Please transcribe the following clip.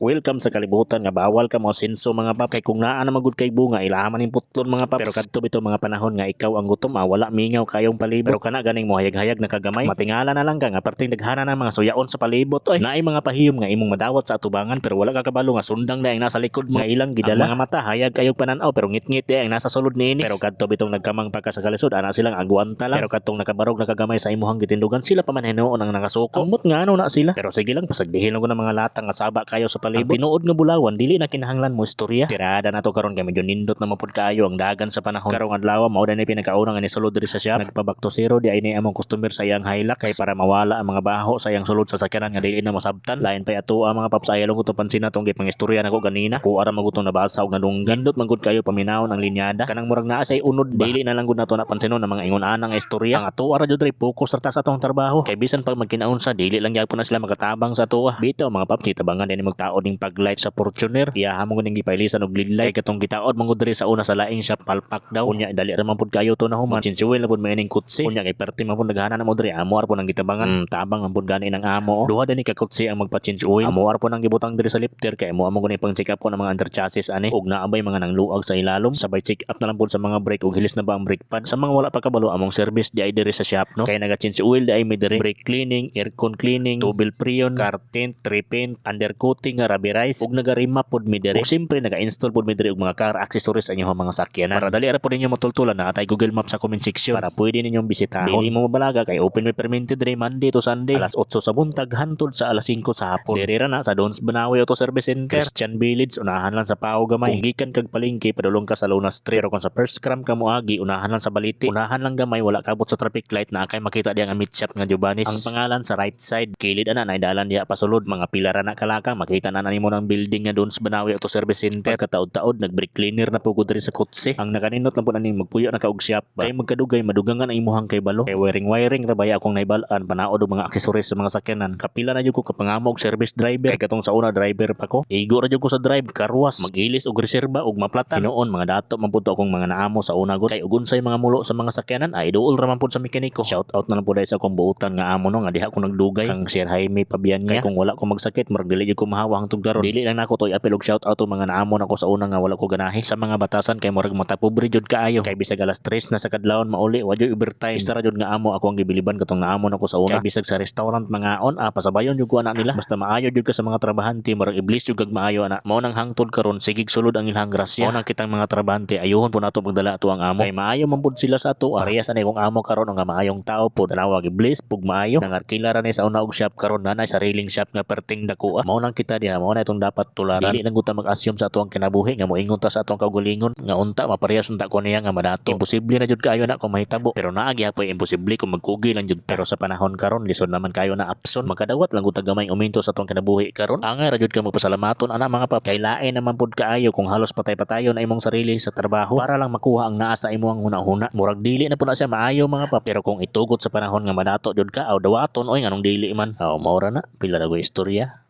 Welcome sa kalibutan nga bawal ka mo sinso mga pap kay kung naa na magud kay bunga ilaman ning putlon mga pap. Pero kadto bitaw mga panahon nga ikaw ang gutom wala mingaw kayong palibot. Pero kana ganing mo hayag-hayag na kagamay matingala na lang ka nga perting daghana na mga suyaon sa palibot. Oy, naay mga pahiyom nga imong madawat sa atubangan pero wala ka kabalo nga sundang na ang nasa likod mo nga ilang gidala. Ang mga mata hayag kayog panan-aw pero ngit-ngit di ang nasa sulod niini. Pero kadto bitong nagkamang pagka sa kalisod ana silang agwanta lang. Pero kadtong nakabarog na kagamay sa imuhang gitindugan sila pa man hinuon ang nakasuko. Amot nga ano na sila. Pero sige lang pasagdihin lang ko ng mga latang nga saba kayo sa palibot. Ang tinuod nga bulawan dili na kinahanglan mo istorya. Tirada na to karon kay medyo nindot na mapud kaayo ang dagan sa panahon. Karong adlaw mao na pinakauna nga ni sulod diri sa shop. Nagpa-back to zero di ay ni among customer sa iyang Hilux kay para mawala ang mga baho sa iyang sulod sa sakyanan nga dili na masabtan. Lain pa ato ang mga paps ayalong ko pansin na tong gipang istorya nako ganina. Kuara magutong nabasa og nadunggan. Gandot man gud kayo paminawon ang linyada. Kanang murag naa say unod dili na lang gud nato napansinon ang mga ingon-ana nga istorya. Ang ato ara jud ray focus sa atong trabaho. Kay bisan pag magkinaunsa dili lang gyapon na sila makatabang sa atoa. Bitaw mga paps tabangan din magtaod ning paglight sa Fortuner. Iya hamon ning gipailisan og lead light katong gitaod man gud diri sa una sa laing shop palpak daw. Unya dali ra man pud kayo to na human. Sinsuwel na pud maining kutsi. Unya kay perti man pud naghanan na mo diri amo ar pud nang gitabangan. Tabang man pud gani nang amo. Duha din ka kutsi ang magpa-change oil. Amo ar pud nang gibutang diri sa lifter kay amo gani pang check up ko ng mga under chassis ani. Ug naabay mga nangluag sa ilalom. Sabay check up na lang pud sa mga brake ug hilis na ba ang brake pad. Sa mga wala pa kabalo among service di ay diri sa shop no. Kay naga-change oil di ay may diri brake cleaning, aircon cleaning, double preon, car tint, repaint, undercoating, rubberized ug nagarima pud mi diri. Ug simpre naga-install pud mi diri og mga car accessories sa inyong mga sakyanan. Para dali ra pud ninyo matultulan na atay Google Maps sa comment section para pwede ninyong bisitahin. Dili mo mabalaga kay open may permitted diri Monday to Sunday alas 8 sa buntag hantod sa alas 5 sa hapon. Diri ra na sa Dons Banawe Auto Service Center, Christian Village, unahan lang sa Pao Gamay. Kung gikan kag palengke padulong ka sa Luna Street. Pero kung sa first cram ka moagi unahan lang sa Baliti. Unahan lang gamay wala kabot sa traffic light na kay makita diang meat shop nga Jobanis. Ang pangalan sa right side kilid ana na dalan diha pasulod mga pilar na kalakang makita na nimo ng building nga Dons Banawe Auto Service Center. Kataod-taod nag-brake cleaner na pugod diri sa kotse. Ang nakaninot lang po naning magpuyo na kaog shop. Kay magkadugay madugangan ang imuhang kay balo. Kay wiring ra baya akong naibalaan panaod og mga accessories sa mga sakyanan. Kapila na jud ko kapangamo og service driver. Kay katong sa una driver pa ko. Igo ra jud ko sa drive karwas, magilis og reserba og maplatan. Hinuon mga dato man pud akong mga naamo sa una gud. Kay ug unsay mga mulo sa mga sakyanan ay duol ra man pud sa mekaniko. Shout out na lang pud sa akong buutan nga amo no nga diha ko nagdugay. Kang Sir Jaime Pabian niya. Kay kung wala ko magsakit murag dili jud ko mahawa hangtod karon. Dili lang nako toy apel og shout out og mga naamo nako sa una nga wala ko ganahi. Sa mga batasan kay murag matapobre jud kaayo. Kay bisag alas 3 na sa kadlawon mauli wa jud overtime. Isa ra jud nga amo ako ang gibiliban katong naamo nako sa una. Kay bisag sa restaurant mga pasabayon jud ko ana nila. Basta maayo jud ka sa mga trabahante murag iblis jud kag maayo ana. Mao nang hangtod karon sigig sulod ang ilang grasya. Mao nang kitang mga trabahante ayuhon po nato magdala ato ang amo. Kay maayo man pud sila sa ato. Parehas ani kong amo karon nga maayong tao pud. Tanawag iblis pug maayo. Nangarkila ra ni sa una og shop karon na sariling shop nga perting dako. Mao nang kita diha mao na itong dapat tularan. Dili lang guta mag-assume sa ato ang kinabuhi nga moingon ta sa atong kaugalingon nga unta maparehas unta ko niya nga madato. Imposible na jud kaayo na kung mahitabo. Pero naagi hapoy imposible kung magkugi lang jud. Pero sa panahon karon lisod naman kayo na apson. Makadawat lang guta gamay uminto sa atong kinabuhi karon. Angay ra jud ka magpasalamaton ana mga paps. Kay lain naman pud kaayo kung halos patay-patayon na imong sarili sa trabaho para lang makuha ang naa sa imong hunahuna. Murag dili na pud na siya maayo mga paps. Pero kung itugot sa panahon nga madato jud ka aw dawaton oy nganong dili man. Mao ra na pila ra go istorya.